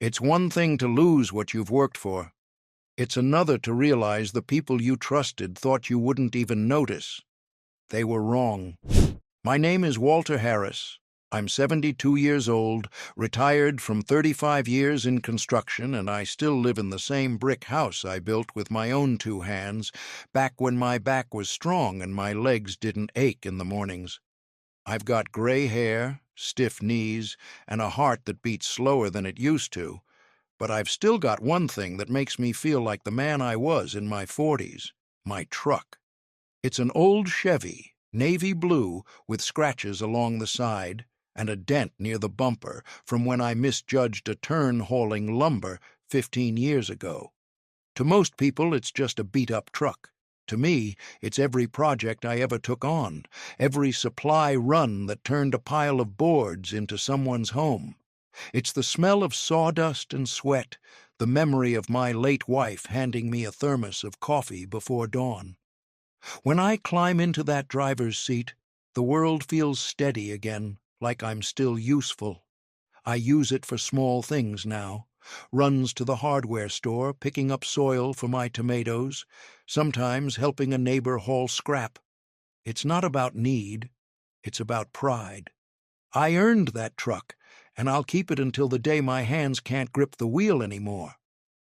It's one thing to lose what you've worked for. It's another to realize the people you trusted thought you wouldn't even notice. They were wrong. My name is Walter Harris. I'm 72 years old, retired from 35 years in construction, and I still live in the same brick house I built with my own two hands back when my back was strong and my legs didn't ache in the mornings. I've got gray hair, stiff knees, and a heart that beats slower than it used to, but I've still got one thing that makes me feel like the man I was in my 40s, my truck. It's an old Chevy, navy blue, with scratches along the side and a dent near the bumper from when I misjudged a turn hauling lumber 15 years ago. To most people, it's just a beat-up truck. To me, it's every project I ever took on, every supply run that turned a pile of boards into someone's home. It's the smell of sawdust and sweat, the memory of my late wife handing me a thermos of coffee before dawn. When I climb into that driver's seat, the world feels steady again, like I'm still useful. I use it for small things now. Runs to the hardware store, picking up soil for my tomatoes, sometimes helping a neighbor haul scrap. It's not about need, it's about pride. I earned that truck, and I'll keep it until the day my hands can't grip the wheel anymore.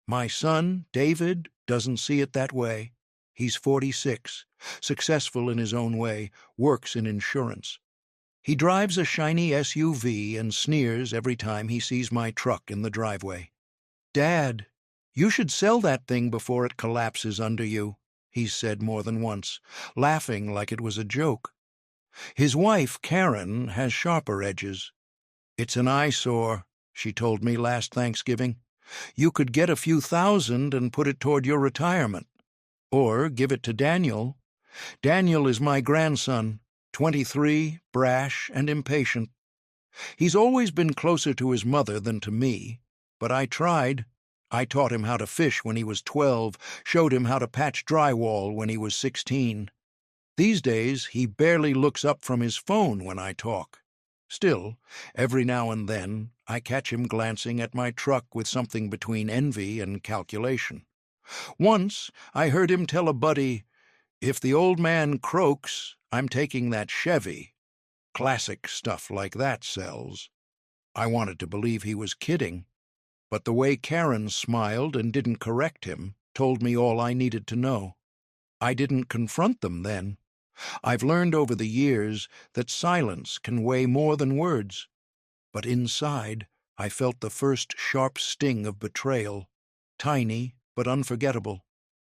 My son, David, doesn't see it that way. He's 46, successful in his own way, works in insurance. He drives a shiny SUV and sneers every time he sees my truck in the driveway. "Dad, you should sell that thing before it collapses under you," he's said more than once, laughing like it was a joke. His wife, Karen, has sharper edges. "It's an eyesore," she told me last Thanksgiving. "You could get a few thousand and put it toward your retirement. Or give it to Daniel. Daniel is my grandson, 23, brash and impatient. He's always been closer to his mother than to me, but I tried. I taught him how to fish when he was 12, showed him how to patch drywall when he was 16. These days, he barely looks up from his phone when I talk. Still, every now and then, I catch him glancing at my truck with something between envy and calculation. Once, I heard him tell a buddy, "If the old man croaks, I'm taking that Chevy." Classic stuff like that sells. I wanted to believe he was kidding, but the way Karen smiled and didn't correct him told me all I needed to know. I didn't confront them then. I've learned over the years that silence can weigh more than words. But inside, I felt the first sharp sting of betrayal, tiny but unforgettable.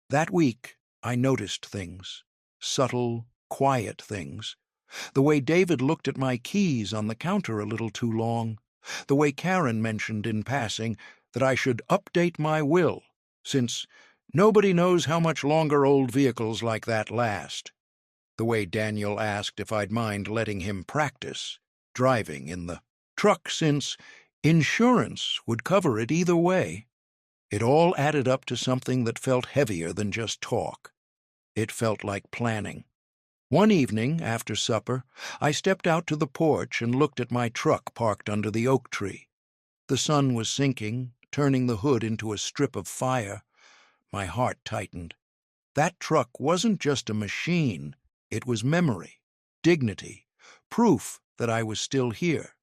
That week, I noticed things, subtle, quiet things. The way David looked at my keys on the counter a little too long. The way Karen mentioned in passing that I should update my will, since nobody knows how much longer old vehicles like that last. The way Daniel asked if I'd mind letting him practice driving in the truck since insurance would cover it either way. It all added up to something that felt heavier than just talk. It felt like planning. One evening, after supper, I stepped out to the porch and looked at my truck parked under the oak tree. The sun was sinking, turning the hood into a strip of fire. My heart tightened. That truck wasn't just a machine. It was memory, dignity, proof that I was still here.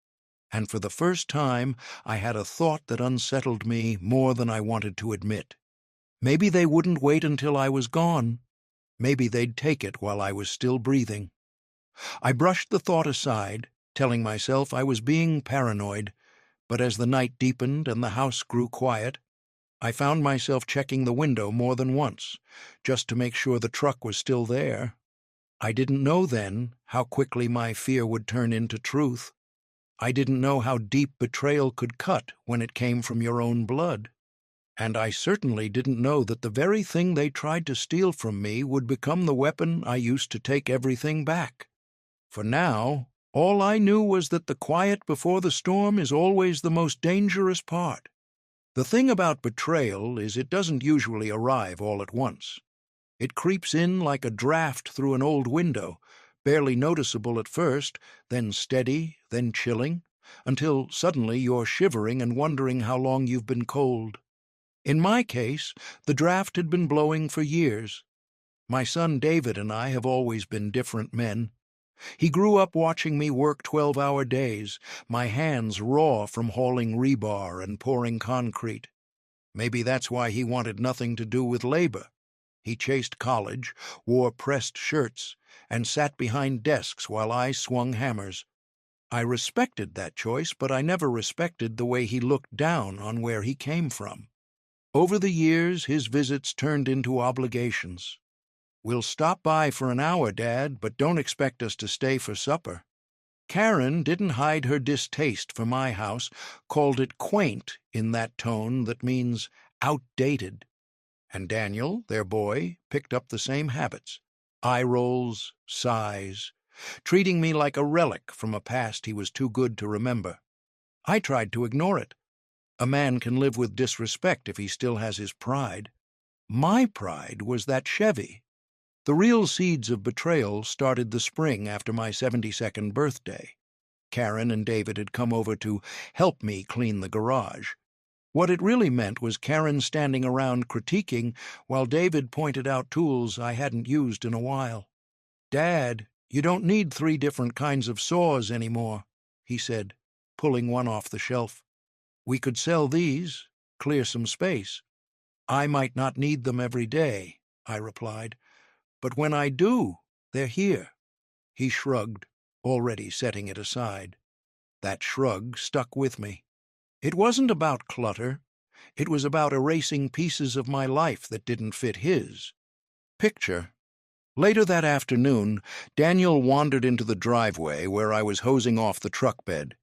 And for the first time, I had a thought that unsettled me more than I wanted to admit. Maybe they wouldn't wait until I was gone. Maybe they'd take it while I was still breathing. I brushed the thought aside, telling myself I was being paranoid, but as the night deepened and the house grew quiet, I found myself checking the window more than once, just to make sure the truck was still there. I didn't know then how quickly my fear would turn into truth. I didn't know how deep betrayal could cut when it came from your own blood. And I certainly didn't know that the very thing they tried to steal from me would become the weapon I used to take everything back. For now, all I knew was that the quiet before the storm is always the most dangerous part. The thing about betrayal is it doesn't usually arrive all at once. It creeps in like a draft through an old window, barely noticeable at first, then steady, then chilling, until suddenly you're shivering and wondering how long you've been cold. In my case, the draft had been blowing for years. My son David and I have always been different men. He grew up watching me work 12-hour days, my hands raw from hauling rebar and pouring concrete. Maybe that's why he wanted nothing to do with labor. He chased college, wore pressed shirts, and sat behind desks while I swung hammers. I respected that choice, but I never respected the way he looked down on where he came from. Over the years, his visits turned into obligations. "We'll stop by for an hour, Dad, but don't expect us to stay for supper." Karen didn't hide her distaste for my house, called it quaint in that tone that means outdated. And Daniel, their boy, picked up the same habits. Eye rolls, sighs, treating me like a relic from a past he was too good to remember. I tried to ignore it. A man can live with disrespect if he still has his pride. My pride was that Chevy. The real seeds of betrayal started the spring after my 72nd birthday. Karen and David had come over to help me clean the garage. What it really meant was Karen standing around critiquing while David pointed out tools I hadn't used in a while. "Dad, you don't need 3 different kinds of saws anymore," he said, pulling one off the shelf. "We could sell these, clear some space." "I might not need them every day," I replied. "But when I do, they're here." He shrugged, already setting it aside. That shrug stuck with me. It wasn't about clutter. It was about erasing pieces of my life that didn't fit his. Picture. Later that afternoon, Daniel wandered into the driveway where I was hosing off the truck bed.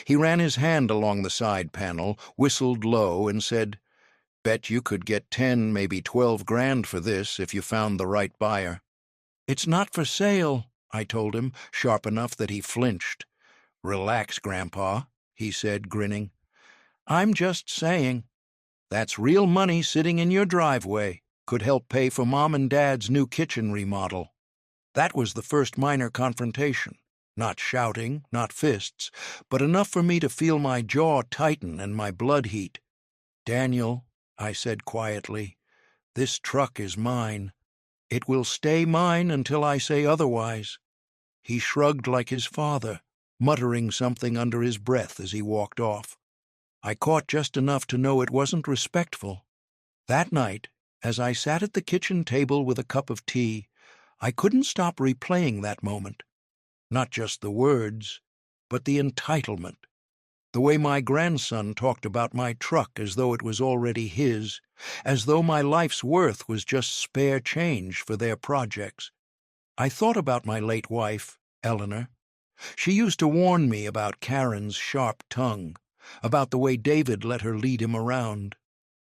He ran his hand along the side panel, whistled low, and said, "Bet you could get 10, maybe 12 grand for this if you found the right buyer." "It's not for sale," I told him, sharp enough that he flinched. "Relax, Grandpa," he said, grinning. "I'm just saying. That's real money sitting in your driveway. Could help pay for Mom and Dad's new kitchen remodel." That was the first minor confrontation. Not shouting, not fists, but enough for me to feel my jaw tighten and my blood heat. "Daniel," I said quietly, "this truck is mine. It will stay mine until I say otherwise." He shrugged like his father, muttering something under his breath as he walked off. I caught just enough to know it wasn't respectful. That night, as I sat at the kitchen table with a cup of tea, I couldn't stop replaying that moment. Not just the words, but the entitlement. The way my grandson talked about my truck as though it was already his, as though my life's worth was just spare change for their projects. I thought about my late wife, Eleanor. She used to warn me about Karen's sharp tongue, about the way David let her lead him around.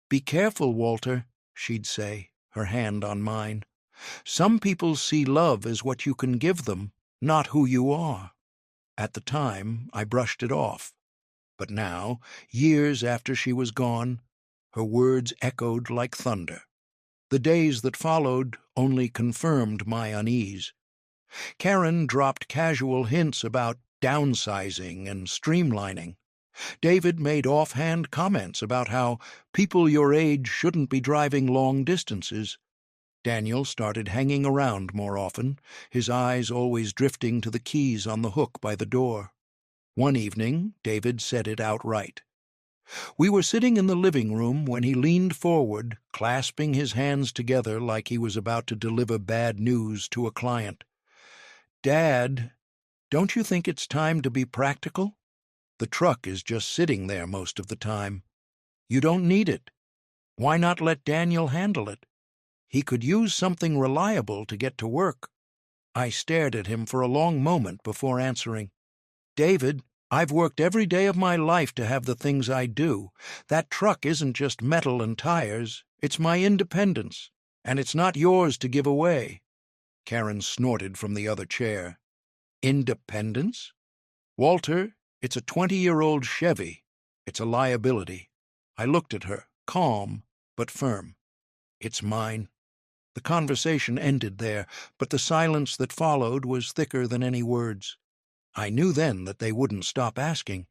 "Be careful, Walter," she'd say, her hand on mine. "Some people see love as what you can give them, not who you are." At the time, I brushed it off. But now, years after she was gone, her words echoed like thunder. The days that followed only confirmed my unease. Karen dropped casual hints about downsizing and streamlining. David made offhand comments about how people your age shouldn't be driving long distances. Daniel started hanging around more often, his eyes always drifting to the keys on the hook by the door. One evening, David said it outright. We were sitting in the living room when he leaned forward, clasping his hands together like he was about to deliver bad news to a client. "Dad, don't you think it's time to be practical? The truck is just sitting there most of the time. You don't need it. Why not let Daniel handle it? He could use something reliable to get to work." I stared at him for a long moment before answering. "David, I've worked every day of my life to have the things I do. That truck isn't just metal and tires. It's my independence, and it's not yours to give away." Karen snorted from the other chair. "Independence? Walter, it's a 20-year-old Chevy. It's a liability." I looked at her, calm but firm. "It's mine." The conversation ended there, but the silence that followed was thicker than any words. I knew then that they wouldn't stop asking.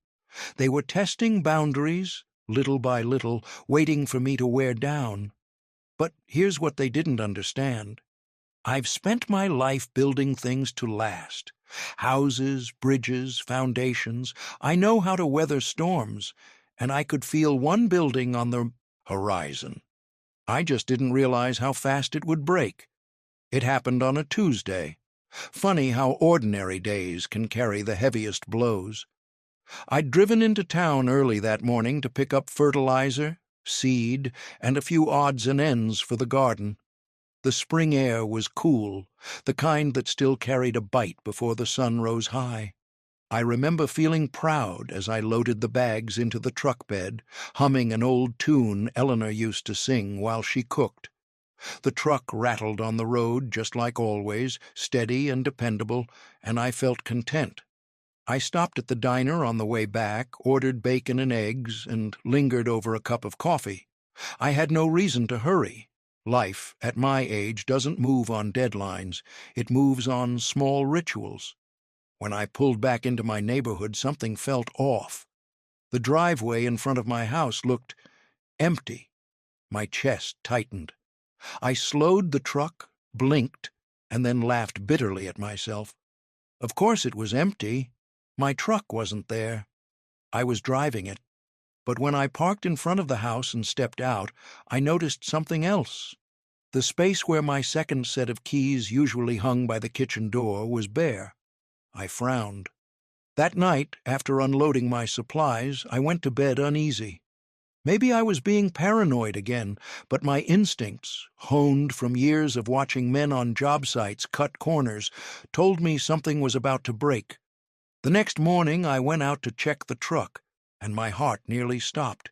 They were testing boundaries, little by little, waiting for me to wear down. But here's what they didn't understand. I've spent my life building things to last. Houses, bridges, foundations. I know how to weather storms, and I could feel one building on the horizon. I just didn't realize how fast it would break. It happened on a Tuesday. Funny how ordinary days can carry the heaviest blows. I'd driven into town early that morning to pick up fertilizer, seed, and a few odds and ends for the garden. The spring air was cool, the kind that still carried a bite before the sun rose high. I remember feeling proud as I loaded the bags into the truck bed, humming an old tune Eleanor used to sing while she cooked. The truck rattled on the road just like always, steady and dependable, and I felt content. I stopped at the diner on the way back, ordered bacon and eggs, and lingered over a cup of coffee. I had no reason to hurry. Life, at my age, doesn't move on deadlines. It moves on small rituals. When I pulled back into my neighborhood, something felt off. The driveway in front of my house looked empty. My chest tightened. I slowed the truck, blinked, and then laughed bitterly at myself. Of course it was empty. My truck wasn't there. I was driving it. But when I parked in front of the house and stepped out, I noticed something else. The space where my second set of keys usually hung by the kitchen door was bare. I frowned. That night, after unloading my supplies, I went to bed uneasy. Maybe I was being paranoid again, but my instincts, honed from years of watching men on job sites cut corners, told me something was about to break. The next morning I went out to check the truck, and my heart nearly stopped.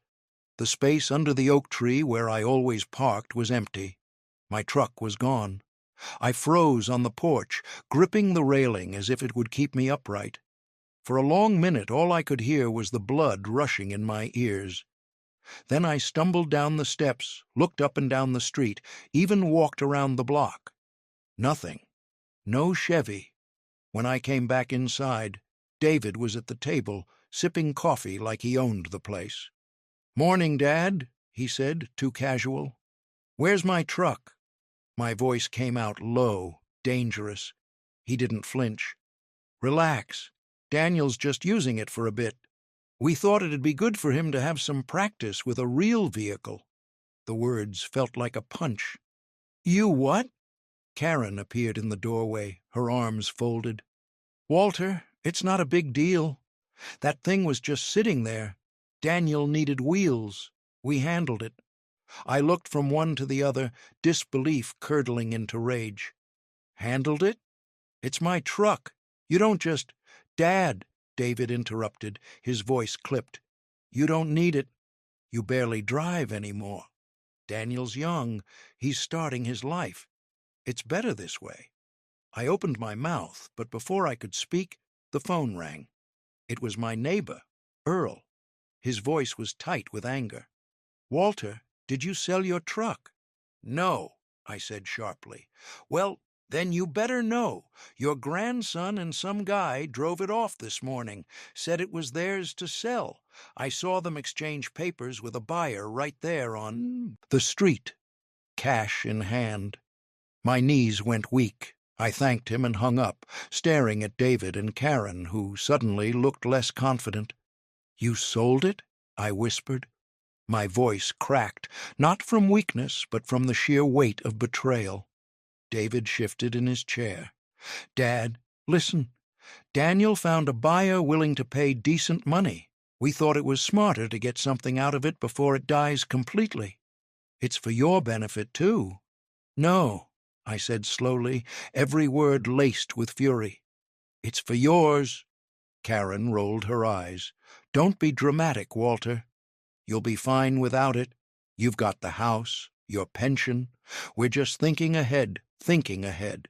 The space under the oak tree where I always parked was empty. My truck was gone. I froze on the porch, gripping the railing as if it would keep me upright. For a long minute all I could hear was the blood rushing in my ears. Then I stumbled down the steps, looked up and down the street, even walked around the block. Nothing. No Chevy. When I came back inside, David was at the table, sipping coffee like he owned the place. "Morning, Dad," he said, too casual. "Where's my truck?" My voice came out low, dangerous. He didn't flinch. "Relax. Daniel's just using it for a bit. We thought it'd be good for him to have some practice with a real vehicle." The words felt like a punch. "You what?" Karen appeared in the doorway, her arms folded. "Walter, it's not a big deal. That thing was just sitting there. Daniel needed wheels. We handled it." I looked from one to the other, disbelief curdling into rage. "Handled it? It's my truck. You don't just—" "Dad," David interrupted, his voice clipped. "You don't need it. You barely drive anymore. Daniel's young. He's starting his life. It's better this way." I opened my mouth, but before I could speak, the phone rang. It was my neighbor, Earl. His voice was tight with anger. "Walter, did you sell your truck?" "No," I said sharply. "Well, then you better know. Your grandson and some guy drove it off this morning, said it was theirs to sell. I saw them exchange papers with a buyer right there on the street, cash in hand." My knees went weak. I thanked him and hung up, staring at David and Karen, who suddenly looked less confident. "You sold it?" I whispered. My voice cracked, not from weakness, but from the sheer weight of betrayal. David shifted in his chair. "Dad, listen. Daniel found a buyer willing to pay decent money. We thought it was smarter to get something out of it before it dies completely. It's for your benefit, too." "No," I said slowly, every word laced with fury. "It's for yours." Karen rolled her eyes. "Don't be dramatic, Walter. You'll be fine without it. You've got the house, your pension. We're just thinking ahead, thinking ahead."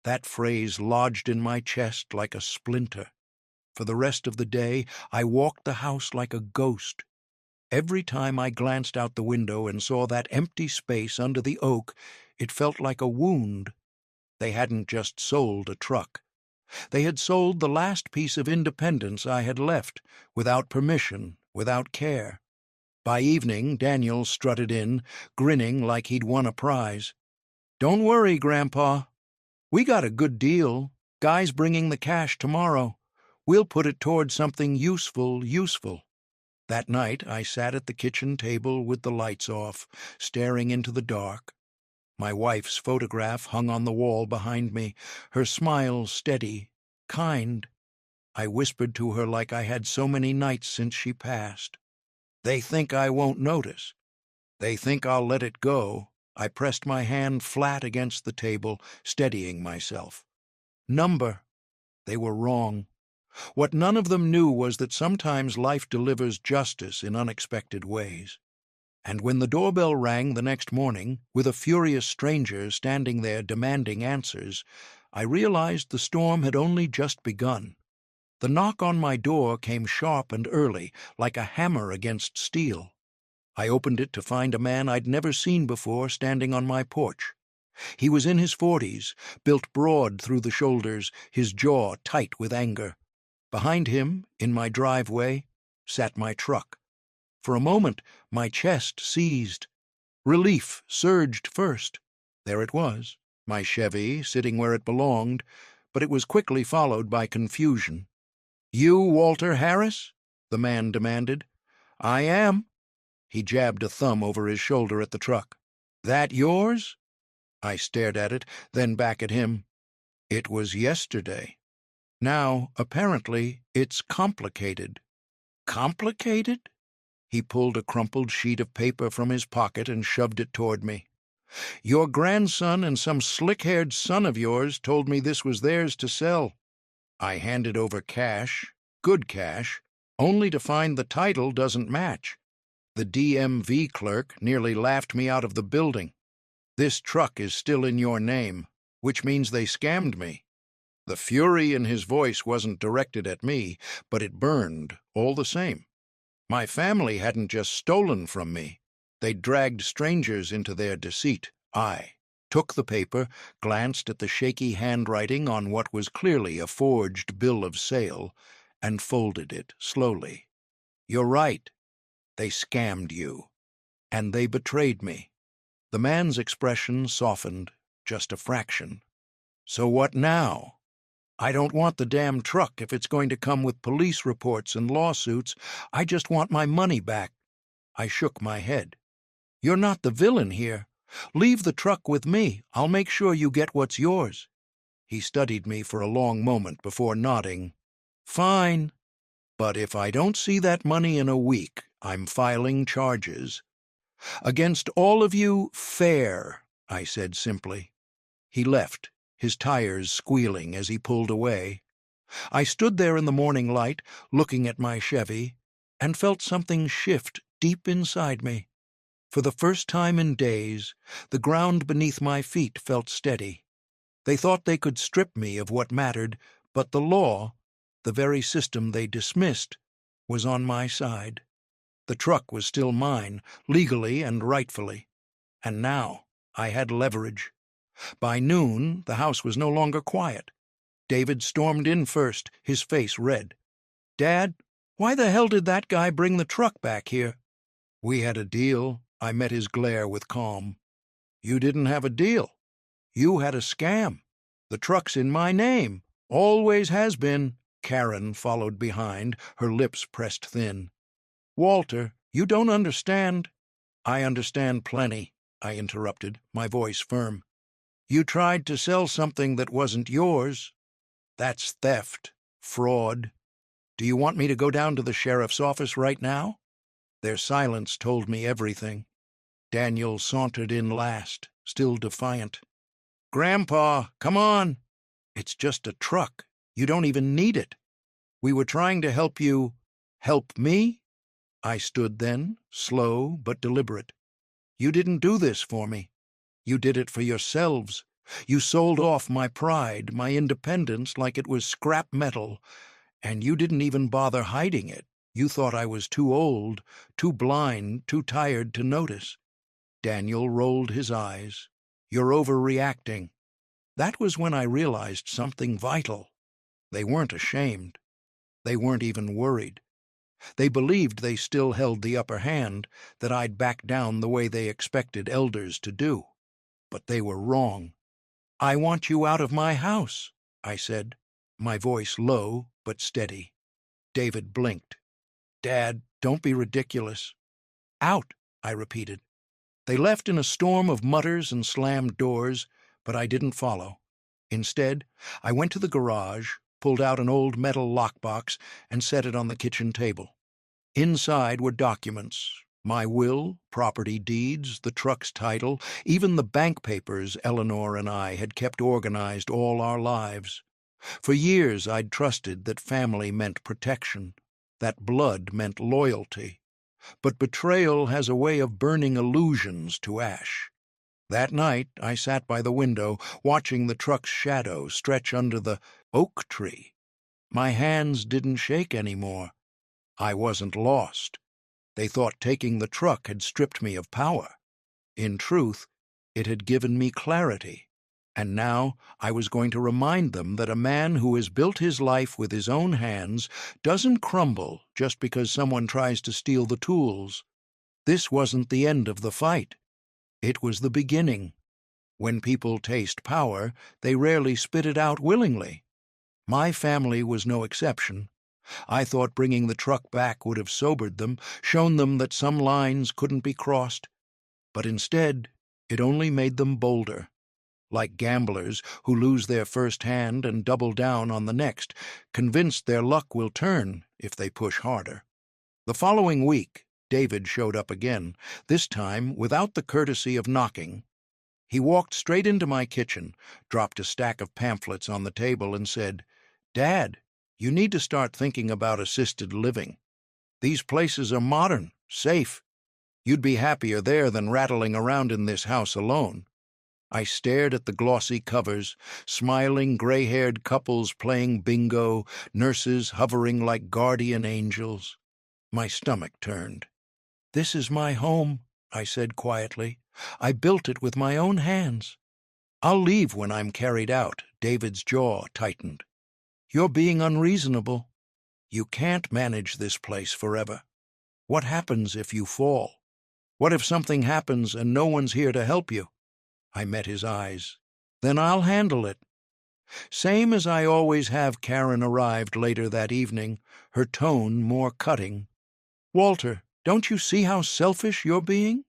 That phrase lodged in my chest like a splinter. For the rest of the day, I walked the house like a ghost. Every time I glanced out the window and saw that empty space under the oak, it felt like a wound. They hadn't just sold a truck. They had sold the last piece of independence I had left, without permission, without care. By evening, Daniel strutted in, grinning like he'd won a prize. "Don't worry, Grandpa. We got a good deal. Guy's bringing the cash tomorrow. We'll put it toward something useful. That night, I sat at the kitchen table with the lights off, staring into the dark. My wife's photograph hung on the wall behind me, her smile steady, kind. I whispered to her like I had so many nights since she passed. "They think I won't notice. They think I'll let it go." I pressed my hand flat against the table, steadying myself. Number. They were wrong. What none of them knew was that sometimes life delivers justice in unexpected ways. And when the doorbell rang the next morning, with a furious stranger standing there demanding answers, I realized the storm had only just begun. The knock on my door came sharp and early, like a hammer against steel. I opened it to find a man I'd never seen before standing on my porch. He was in his 40s, built broad through the shoulders, his jaw tight with anger. Behind him, in my driveway, sat my truck. For a moment, my chest seized. Relief surged first. There it was, my Chevy, sitting where it belonged, but it was quickly followed by confusion. "You Walter Harris?" the man demanded. "I am." He jabbed a thumb over his shoulder at the truck. "That yours?" I stared at it, then back at him. It was yesterday. Now, apparently, it's complicated. Complicated? He pulled a crumpled sheet of paper from his pocket and shoved it toward me. "Your grandson and some slick-haired son of yours told me this was theirs to sell." I handed over cash, good cash, only to find the title doesn't match. The DMV clerk nearly laughed me out of the building. "This truck is still in your name, which means they scammed me." The fury in his voice wasn't directed at me, but it burned all the same. My family hadn't just stolen from me. They'd dragged strangers into their deceit. I took the paper, glanced at the shaky handwriting on what was clearly a forged bill of sale, and folded it slowly. "You're right. They scammed you. And they betrayed me." The man's expression softened, just a fraction. "So what now?" "I don't want the damn truck if it's going to come with police reports and lawsuits. I just want my money back." I shook my head. "You're not the villain here. Leave the truck with me. I'll make sure you get what's yours." He studied me for a long moment before nodding. "Fine. But if I don't see that money in a week, I'm filing charges." "Against all of you, fair," I said simply. He left, his tires squealing as he pulled away. I stood there in the morning light, looking at my Chevy, and felt something shift deep inside me. For the first time in days, the ground beneath my feet felt steady. They thought they could strip me of what mattered, but the law, the very system they dismissed, was on my side. The truck was still mine, legally and rightfully. And now I had leverage. By noon, the house was no longer quiet. David stormed in first, his face red. "Dad, why the hell did that guy bring the truck back here?" "We had a deal." I met his glare with calm. "You didn't have a deal. You had a scam. The truck's in my name. Always has been." Karen followed behind, her lips pressed thin. "Walter, you don't understand." "I understand plenty," I interrupted, my voice firm. "You tried to sell something that wasn't yours. That's theft, fraud. Do you want me to go down to the sheriff's office right now?" Their silence told me everything. Daniel sauntered in last, still defiant. "Grandpa, come on. It's just a truck. You don't even need it. We were trying to help you." "Help me?" I stood then, slow but deliberate. "You didn't do this for me. You did it for yourselves. You sold off my pride, my independence, like it was scrap metal, and you didn't even bother hiding it. You thought I was too old, too blind, too tired to notice." Daniel rolled his eyes. "You're overreacting." That was when I realized something vital. They weren't ashamed. They weren't even worried. They believed they still held the upper hand, that I'd back down the way they expected elders to do. But they were wrong. "I want you out of my house," I said, my voice low but steady. David blinked. "Dad, don't be ridiculous." "Out," I repeated. They left in a storm of mutters and slammed doors, but I didn't follow. Instead, I went to the garage, pulled out an old metal lockbox, and set it on the kitchen table. Inside were documents: my will, property deeds, the truck's title, even the bank papers Eleanor and I had kept organized all our lives. For years I'd trusted that family meant protection, that blood meant loyalty. But betrayal has a way of burning illusions to ash. That night I sat by the window, watching the truck's shadow stretch under the oak tree. My hands didn't shake anymore. I wasn't lost. They thought taking the truck had stripped me of power. In truth, it had given me clarity. And now I was going to remind them that a man who has built his life with his own hands doesn't crumble just because someone tries to steal the tools. This wasn't the end of the fight. It was the beginning. When people taste power, they rarely spit it out willingly. My family was no exception. I thought bringing the truck back would have sobered them, shown them that some lines couldn't be crossed. But instead, it only made them bolder. Like gamblers who lose their first hand and double down on the next, convinced their luck will turn if they push harder. The following week, David showed up again, this time without the courtesy of knocking. He walked straight into my kitchen, dropped a stack of pamphlets on the table, and said, "Dad, you need to start thinking about assisted living. These places are modern, safe. You'd be happier there than rattling around in this house alone." I stared at the glossy covers, smiling gray-haired couples playing bingo, nurses hovering like guardian angels. My stomach turned. "This is my home," I said quietly. "I built it with my own hands." "I'll leave when I'm carried out." David's jaw tightened. "You're being unreasonable. You can't manage this place forever. What happens if you fall? What if something happens and no one's here to help you?" I met his eyes. "Then I'll handle it." Same as I always have. Karen arrived later that evening, her tone more cutting. "Walter, don't you see how selfish you're being?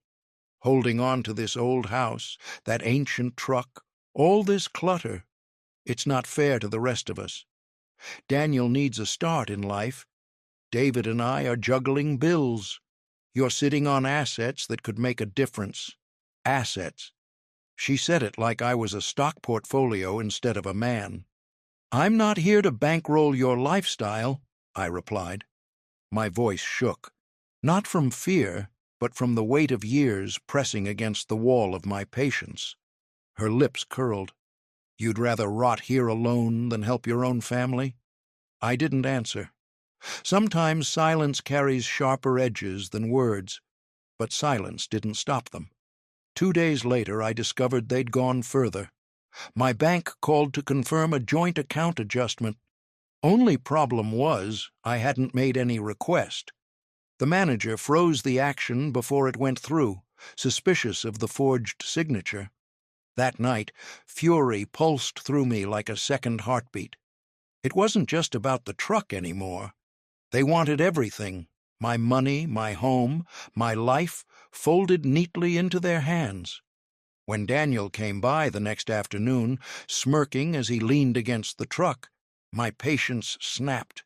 Holding on to this old house, that ancient truck, all this clutter. It's not fair to the rest of us. Daniel needs a start in life. David and I are juggling bills. You're sitting on assets that could make a difference. Assets." She said it like I was a stock portfolio instead of a man. "I'm not here to bankroll your lifestyle," I replied. My voice shook, not from fear, but from the weight of years pressing against the wall of my patience. Her lips curled. "You'd rather rot here alone than help your own family?" I didn't answer. Sometimes silence carries sharper edges than words, but silence didn't stop them. 2 days later, I discovered they'd gone further. My bank called to confirm a joint account adjustment. Only problem was, I hadn't made any request. The manager froze the action before it went through, suspicious of the forged signature. That night, fury pulsed through me like a second heartbeat. It wasn't just about the truck anymore. They wanted everything: my money, my home, my life, folded neatly into their hands. When Daniel came by the next afternoon, smirking as he leaned against the truck, my patience snapped.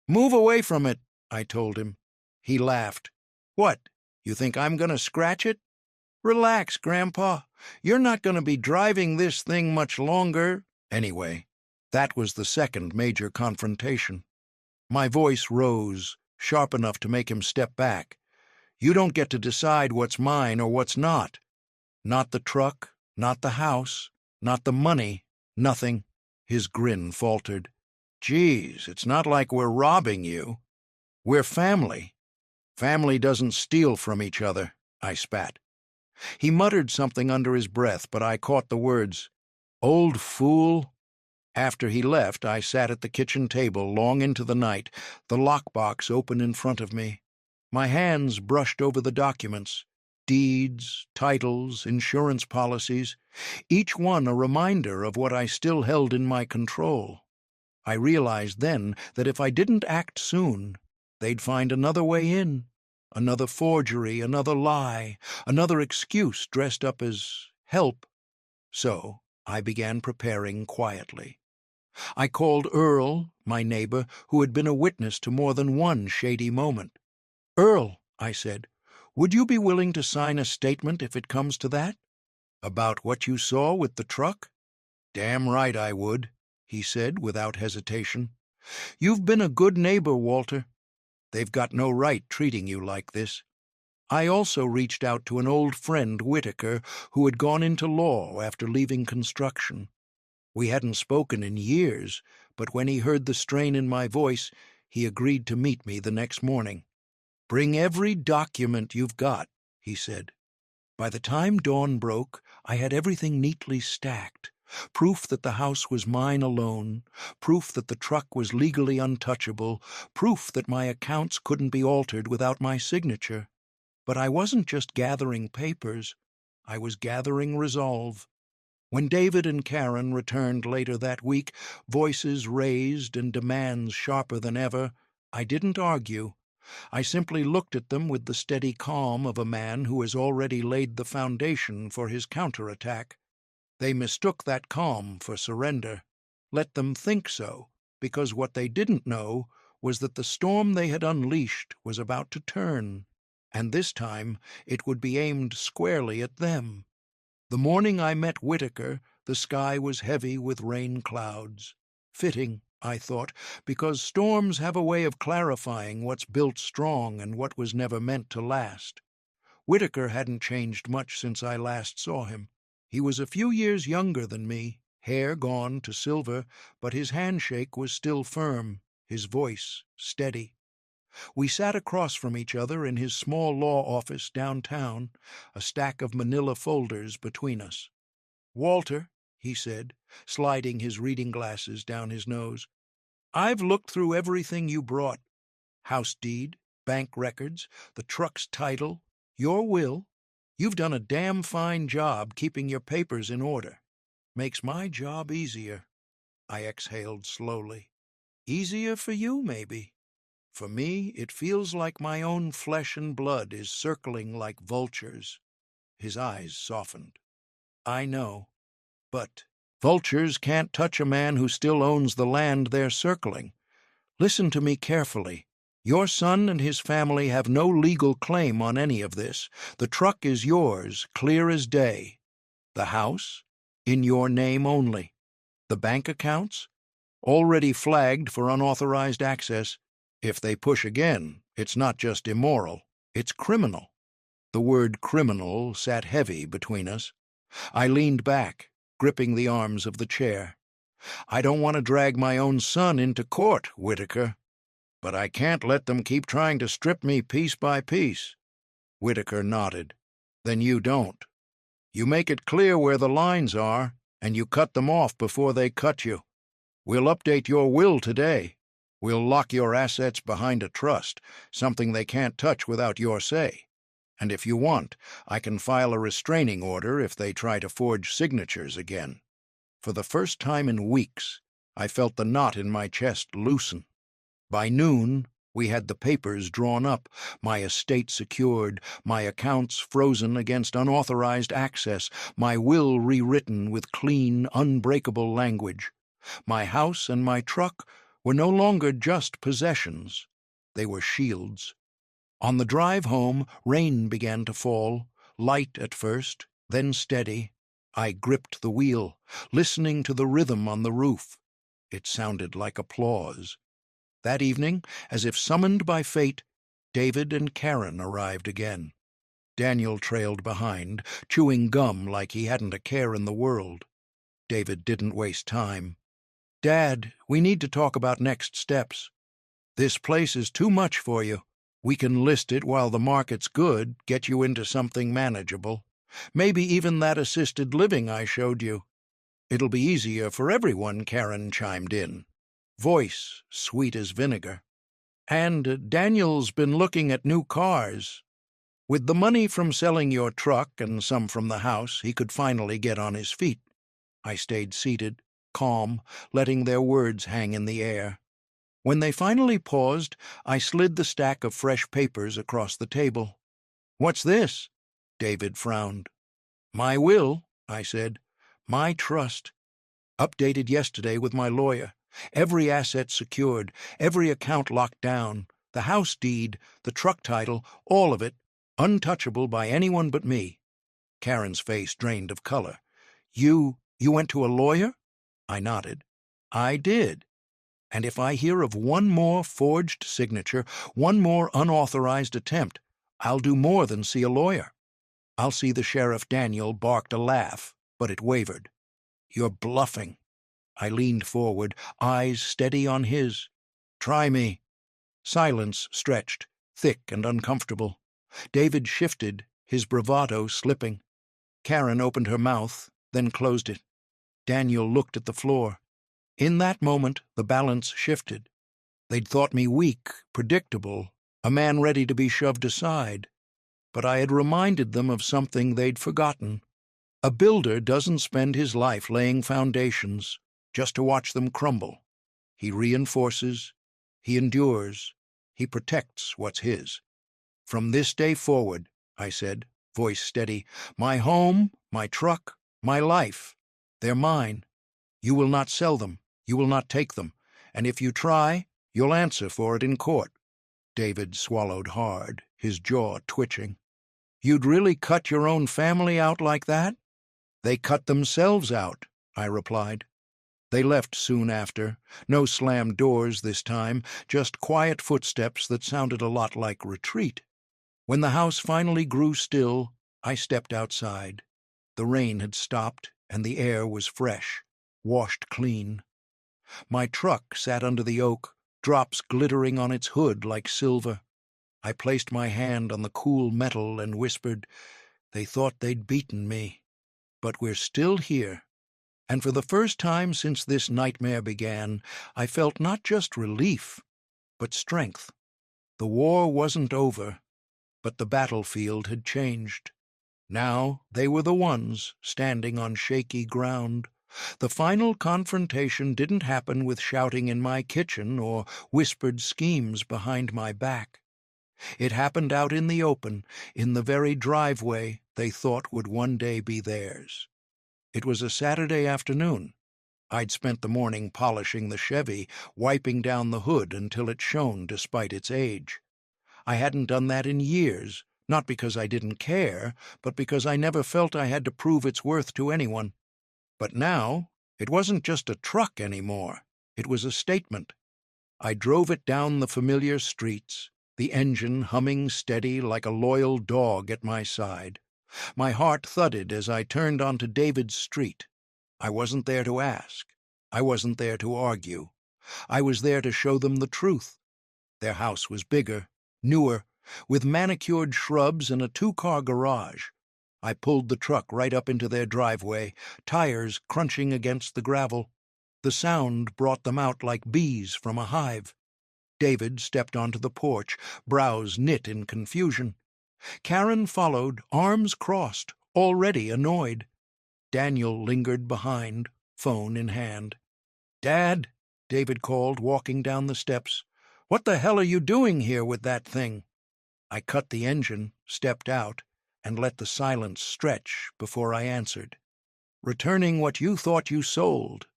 "Move away from it," I told him. He laughed. "What, you think I'm going to scratch it? Relax, Grandpa. You're not going to be driving this thing much longer." Anyway, that was the second major confrontation. My voice rose, sharp enough to make him step back. "You don't get to decide what's mine or what's not. Not the truck, not the house, not the money, nothing." His grin faltered. "Geez, it's not like we're robbing you. We're family. Family doesn't steal from each other," I spat. He muttered something under his breath, but I caught the words. "Old fool." After he left, I sat at the kitchen table long into the night, the lockbox open in front of me. My hands brushed over the documents, deeds, titles, insurance policies, each one a reminder of what I still held in my control. I realized then that if I didn't act soon, they'd find another way in, another forgery, another lie, another excuse dressed up as help. So I began preparing quietly. I called Earl, my neighbor, who had been a witness to more than one shady moment. "Earl," I said, "would you be willing to sign a statement if it comes to that? About what you saw with the truck?" "Damn right I would," he said without hesitation. "You've been a good neighbor, Walter. They've got no right treating you like this." I also reached out to an old friend, Whitaker, who had gone into law after leaving construction. We hadn't spoken in years, but when he heard the strain in my voice, he agreed to meet me the next morning. "Bring every document you've got," he said. By the time dawn broke, I had everything neatly stacked. Proof that the house was mine alone, proof that the truck was legally untouchable, proof that my accounts couldn't be altered without my signature. But I wasn't just gathering papers, I was gathering resolve. When David and Karen returned later that week, voices raised and demands sharper than ever, I didn't argue. I simply looked at them with the steady calm of a man who has already laid the foundation for his counterattack. They mistook that calm for surrender. Let them think so, because what they didn't know was that the storm they had unleashed was about to turn, and this time it would be aimed squarely at them. The morning I met Whitaker, the sky was heavy with rain clouds. Fitting, I thought, because storms have a way of clarifying what's built strong and what was never meant to last. Whitaker hadn't changed much since I last saw him. He was a few years younger than me, hair gone to silver, but his handshake was still firm, his voice steady. We sat across from each other in his small law office downtown, a stack of manila folders between us. "Walter," he said, sliding his reading glasses down his nose, "I've looked through everything you brought. House deed, bank records, the truck's title, your will. You've done a damn fine job keeping your papers in order. Makes my job easier." I exhaled slowly. "Easier for you, maybe. For me, it feels like my own flesh and blood is circling like vultures." His eyes softened. "I know. But vultures can't touch a man who still owns the land they're circling. Listen to me carefully. Your son and his family have no legal claim on any of this. The truck is yours, clear as day. The house? In your name only. The bank accounts? Already flagged for unauthorized access. If they push again, it's not just immoral, it's criminal." The word criminal sat heavy between us. I leaned back, gripping the arms of the chair. "I don't want to drag my own son into court, Whitaker. But I can't let them keep trying to strip me piece by piece." Whitaker nodded. "Then you don't. You make it clear where the lines are, and you cut them off before they cut you. We'll update your will today. We'll lock your assets behind a trust, something they can't touch without your say. And if you want, I can file a restraining order if they try to forge signatures again." For the first time in weeks, I felt the knot in my chest loosen. By noon, we had the papers drawn up, my estate secured, my accounts frozen against unauthorized access, my will rewritten with clean, unbreakable language. My house and my truck were no longer just possessions. They were shields. On the drive home, rain began to fall, light at first, then steady. I gripped the wheel, listening to the rhythm on the roof. It sounded like applause. That evening, as if summoned by fate, David and Karen arrived again. Daniel trailed behind, chewing gum like he hadn't a care in the world. David didn't waste time. "Dad, we need to talk about next steps. This place is too much for you. We can list it while the market's good, get you into something manageable. Maybe even that assisted living I showed you." It'll be easier for everyone, Karen chimed in, voice sweet as vinegar. And Daniel's been looking at new cars. With the money from selling your truck and some from the house, he could finally get on his feet. I stayed seated, calm, letting their words hang in the air. When they finally paused, I slid the stack of fresh papers across the table. "What's this?" David frowned. "My will," I said. "My trust. Updated yesterday with my lawyer. Every asset secured, every account locked down, the house deed, the truck title, all of it, untouchable by anyone but me." Karen's face drained of color. You went to a lawyer?" I nodded. "I did. And if I hear of one more forged signature, one more unauthorized attempt, I'll do more than see a lawyer. I'll see the sheriff." Daniel barked a laugh, but it wavered. "You're bluffing." I leaned forward, eyes steady on his. "Try me." Silence stretched, thick and uncomfortable. David shifted, his bravado slipping. Karen opened her mouth, then closed it. Daniel looked at the floor. In that moment, the balance shifted. They'd thought me weak, predictable, a man ready to be shoved aside. But I had reminded them of something they'd forgotten. A builder doesn't spend his life laying foundations just to watch them crumble. He reinforces, he endures, he protects what's his. "From this day forward," I said, voice steady, "my home, my truck, my life, they're mine. You will not sell them, you will not take them, and if you try, you'll answer for it in court." David swallowed hard, his jaw twitching. "You'd really cut your own family out like that?" "They cut themselves out," I replied. They left soon after, no slammed doors this time, just quiet footsteps that sounded a lot like retreat. When the house finally grew still, I stepped outside. The rain had stopped, and the air was fresh, washed clean. My truck sat under the oak, drops glittering on its hood like silver. I placed my hand on the cool metal and whispered, "They thought they'd beaten me, but we're still here." And for the first time since this nightmare began, I felt not just relief, but strength. The war wasn't over, but the battlefield had changed. Now they were the ones standing on shaky ground. The final confrontation didn't happen with shouting in my kitchen or whispered schemes behind my back. It happened out in the open, in the very driveway they thought would one day be theirs. It was a Saturday afternoon. I'd spent the morning polishing the Chevy, wiping down the hood until it shone despite its age. I hadn't done that in years, not because I didn't care, but because I never felt I had to prove its worth to anyone. But now, it wasn't just a truck anymore. It was a statement. I drove it down the familiar streets, the engine humming steady like a loyal dog at my side. My heart thudded as I turned onto David's street. I wasn't there to ask. I wasn't there to argue. I was there to show them the truth. Their house was bigger, newer, with manicured shrubs and a two-car garage. I pulled the truck right up into their driveway, tires crunching against the gravel. The sound brought them out like bees from a hive. David stepped onto the porch, brows knit in confusion. Karen followed, arms crossed, already annoyed. Daniel lingered behind, phone in hand. "Dad," David called, walking down the steps. "What the hell are you doing here with that thing?" I cut the engine, stepped out, and let the silence stretch before I answered. "Returning what you thought you sold."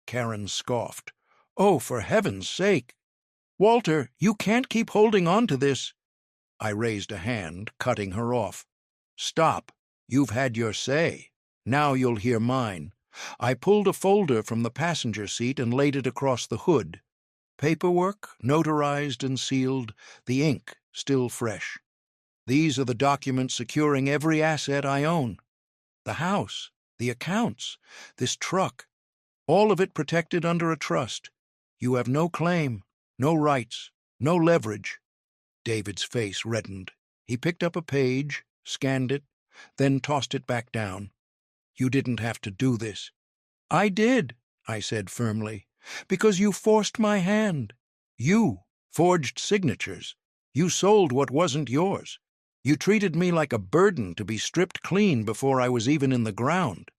Karen scoffed. "Oh, for heaven's sake! Walter, you can't keep holding on to this." I raised a hand, cutting her off. "Stop. You've had your say. Now you'll hear mine." I pulled a folder from the passenger seat and laid it across the hood. Paperwork, notarized and sealed, the ink still fresh. "These are the documents securing every asset I own. The house, the accounts, this truck, all of it protected under a trust. You have no claim, no rights, no leverage." David's face reddened. He picked up a page, scanned it, then tossed it back down. "You didn't have to do this." I did, I said firmly, because you forced my hand. You forged signatures. You sold what wasn't yours. You treated me like a burden to be stripped clean before I was even in the ground.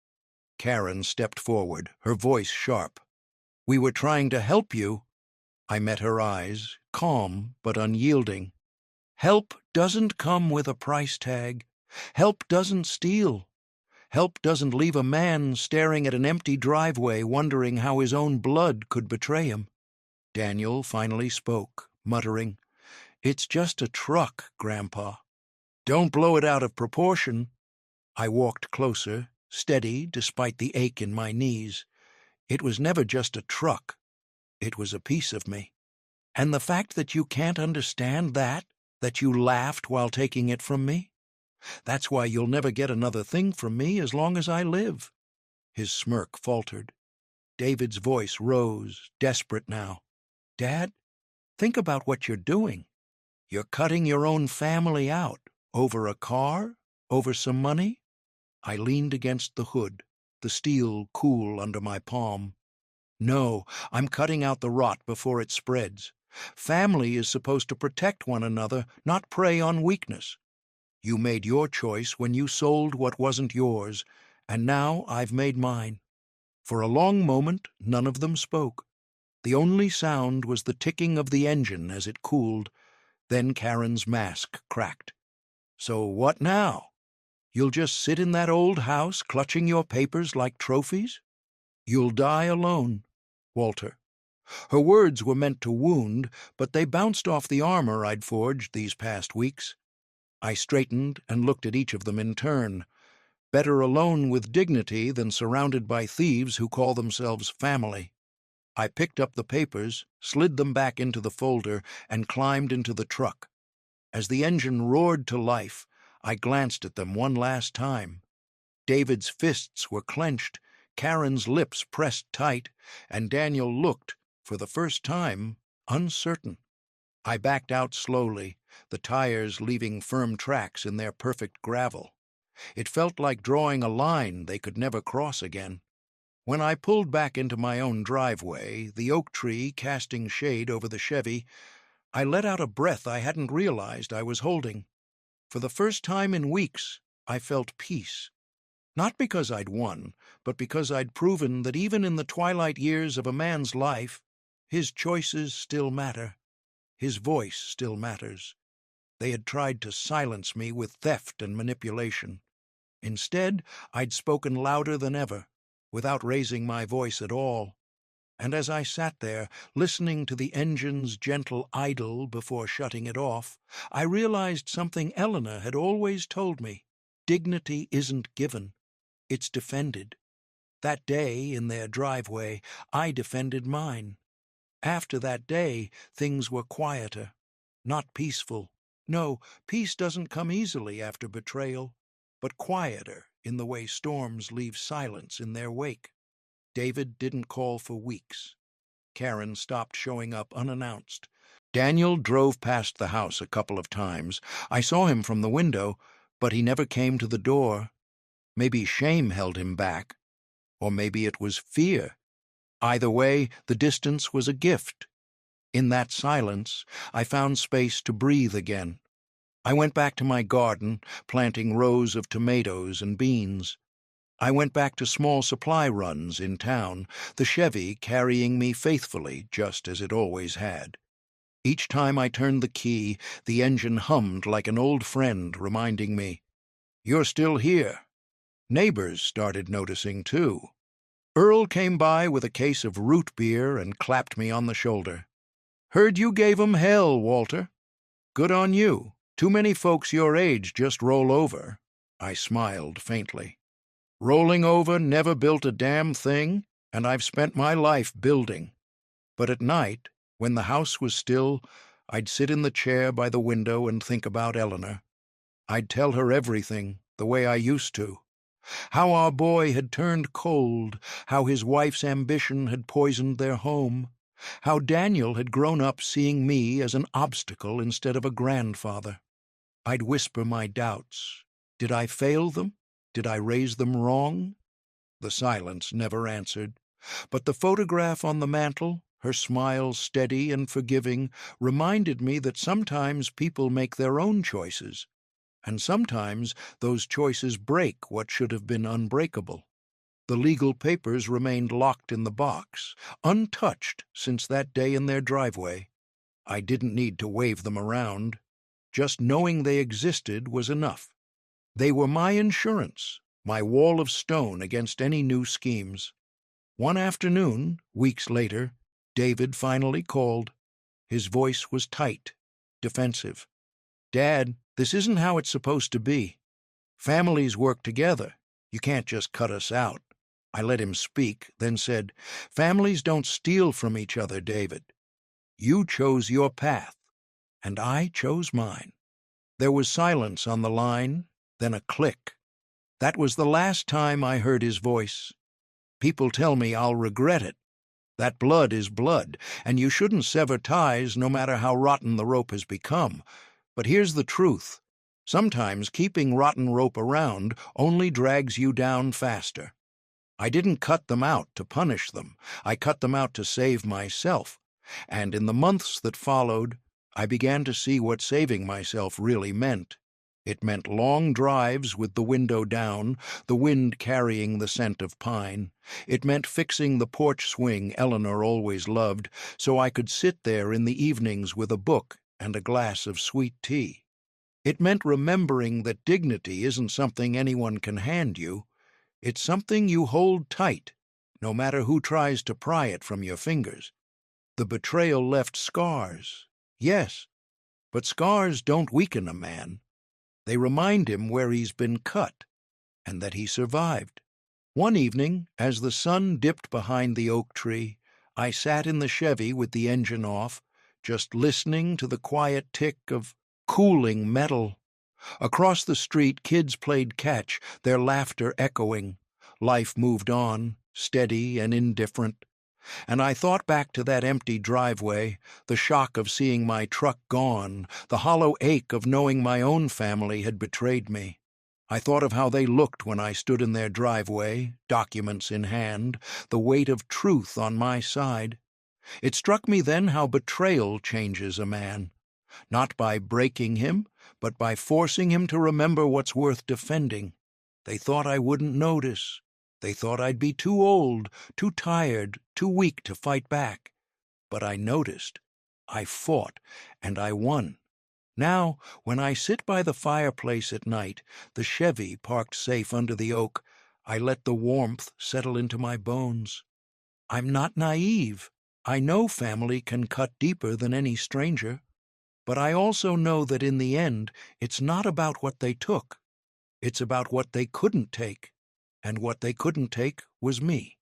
Karen stepped forward, her voice sharp. We were trying to help you. I met her eyes, calm but unyielding. Help doesn't come with a price tag. Help doesn't steal. Help doesn't leave a man staring at an empty driveway wondering how his own blood could betray him. Daniel finally spoke, muttering, It's just a truck, Grandpa. Don't blow it out of proportion. I walked closer, steady despite the ache in my knees. It was never just a truck. It was a piece of me. And the fact that you can't understand that you laughed while taking it from me, that's why you'll never get another thing from me as long as I live. His smirk faltered. David's voice rose, desperate now. Dad, think about what you're doing. You're cutting your own family out. Over a car? Over some money? I leaned against the hood, the steel cool under my palm. No, I'm cutting out the rot before it spreads. Family is supposed to protect one another, not prey on weakness. You made your choice when you sold what wasn't yours, and now I've made mine. For a long moment, none of them spoke. The only sound was the ticking of the engine as it cooled. Then Karen's mask cracked. So what now? You'll just sit in that old house clutching your papers like trophies? You'll die alone, Walter. Her words were meant to wound, but they bounced off the armor I'd forged these past weeks. I straightened and looked at each of them in turn. Better alone with dignity than surrounded by thieves who call themselves family. I picked up the papers, slid them back into the folder, and climbed into the truck. As the engine roared to life, I glanced at them one last time. David's fists were clenched, Karen's lips pressed tight, and Daniel looked, for the first time, uncertain. I backed out slowly, the tires leaving firm tracks in their perfect gravel. It felt like drawing a line they could never cross again. When I pulled back into my own driveway, the oak tree casting shade over the Chevy, I let out a breath I hadn't realized I was holding. For the first time in weeks, I felt peace. Not because I'd won, but because I'd proven that even in the twilight years of a man's life, his choices still matter. His voice still matters. They had tried to silence me with theft and manipulation. Instead, I'd spoken louder than ever, without raising my voice at all. And as I sat there, listening to the engine's gentle idle before shutting it off, I realized something Eleanor had always told me. Dignity isn't given. It's defended. That day, in their driveway, I defended mine. After that day, things were quieter, not peaceful. No, peace doesn't come easily after betrayal, but quieter in the way storms leave silence in their wake. David didn't call for weeks. Karen stopped showing up unannounced. Daniel drove past the house a couple of times. I saw him from the window, but he never came to the door. Maybe shame held him back, or maybe it was fear. Either way, the distance was a gift. In that silence, I found space to breathe again. I went back to my garden, planting rows of tomatoes and beans. I went back to small supply runs in town, the Chevy carrying me faithfully, just as it always had. Each time I turned the key, the engine hummed like an old friend, reminding me, "You're still here." Neighbors started noticing, too. Earl came by with a case of root beer and clapped me on the shoulder. "Heard you gave 'em hell, Walter. Good on you. Too many folks your age just roll over." I smiled faintly. "Rolling over never built a damn thing, and I've spent my life building." But at night, when the house was still, I'd sit in the chair by the window and think about Eleanor. I'd tell her everything, the way I used to. How our boy had turned cold, how his wife's ambition had poisoned their home, how Daniel had grown up seeing me as an obstacle instead of a grandfather. I'd whisper my doubts. Did I fail them? Did I raise them wrong? The silence never answered, but the photograph on the mantel, her smile steady and forgiving, reminded me that sometimes people make their own choices, and sometimes those choices break what should have been unbreakable. The legal papers remained locked in the box, untouched since that day in their driveway. I didn't need to wave them around. Just knowing they existed was enough. They were my insurance, my wall of stone against any new schemes. One afternoon, weeks later, David finally called. His voice was tight, defensive. "Dad, this isn't how it's supposed to be. Families work together. You can't just cut us out." I let him speak, then said, "Families don't steal from each other, David. You chose your path, and I chose mine." There was silence on the line, then a click. That was the last time I heard his voice. People tell me I'll regret it. That blood is blood, and you shouldn't sever ties no matter how rotten the rope has become. But here's the truth. Sometimes keeping rotten rope around only drags you down faster. I didn't cut them out to punish them. I cut them out to save myself. And in the months that followed, I began to see what saving myself really meant. It meant long drives with the window down, the wind carrying the scent of pine. It meant fixing the porch swing Eleanor always loved, so I could sit there in the evenings with a book and a glass of sweet tea. It meant remembering that dignity isn't something anyone can hand you. It's something you hold tight, no matter who tries to pry it from your fingers. The betrayal left scars, yes, but scars don't weaken a man. They remind him where he's been cut, and that he survived. One evening, as the sun dipped behind the oak tree, I sat in the Chevy with the engine off, just listening to the quiet tick of cooling metal. Across the street, kids played catch, their laughter echoing. Life moved on, steady and indifferent. And I thought back to that empty driveway, the shock of seeing my truck gone, the hollow ache of knowing my own family had betrayed me. I thought of how they looked when I stood in their driveway, documents in hand, the weight of truth on my side. It struck me then how betrayal changes a man, not by breaking him, but by forcing him to remember what's worth defending. They thought I wouldn't notice. They thought I'd be too old, too tired, too weak to fight back. But I noticed. I fought, and I won. Now, when I sit by the fireplace at night, the Chevy parked safe under the oak, I let the warmth settle into my bones. I'm not naive. I know family can cut deeper than any stranger. But I also know that in the end, it's not about what they took. It's about what they couldn't take. And what they couldn't take was me.